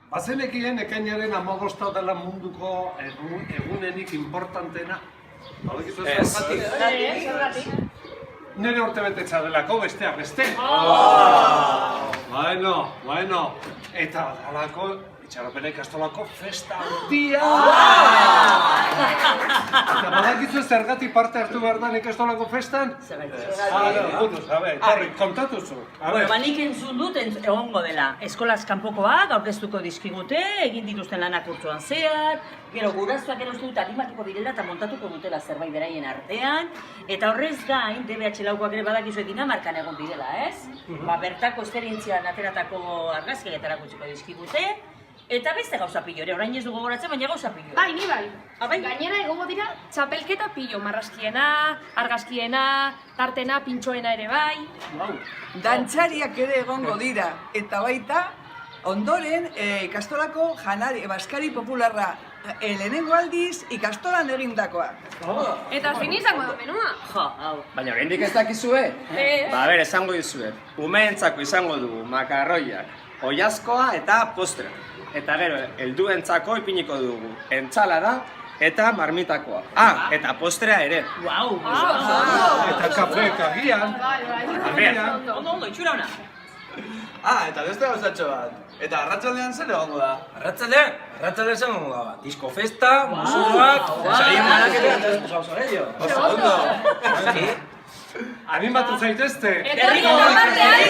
Bazenekien ekainaren 15 dela munduko egunenik importantena. Zergatik? Nire urtebetetza delako, besteak beste. Bueno. Eta dalako, itxaropena ikastolako festa handia! Eta badakizu zergatik parte hartu behar da ikastolako festan? Zergatik. Torri, kontatuzu. Nik entzun dut egongo dela. Eskolaz kanpokoak aurkeztuko dizkigute, egin dituzten lanak urtsuan zehar, gero gurasoak uste dut animatuko direla eta montatuko dutela zerbait beraien artean, eta horrez gain, DBH laukoak ere badakizu Dinamarkan egon direla, ez? Bertako esperientzian ateratako argazkiak eta erakutsiko dizkigute, eta beste gauza pillo ere, orain ez dugu gogoratzen, baina gauza pillo. Bai, ni bai. Gainera egongo dira txapelketa pillo, marrazkiena, argazkiena, tartena, pintxoena ere bai. Dantzariak ere egongo dira, eta baita ondoren ikastolako janari, baskari popularra lehenengo aldiz ikastolan egindakoa. Eta zein izango da menua? Baina oraindik ez dakizue? Ba, esango dizuet. Umeentzako izango dugu makarroiak, oiazkoa eta postre. Eta gero, helduentzako ipiniko dugu entsalada eta marmitakoa. Eta postrea ere. Eta kafeek agian. Ondo, itxura hona. Eta beste gauzatxo bat. Eta arratsaldean zer egongo da? Arratsaldean esango da. Disko festa, musuak, saien banaketa eta esposa Oso ondo! Animatu zaitezte! Herriko batean!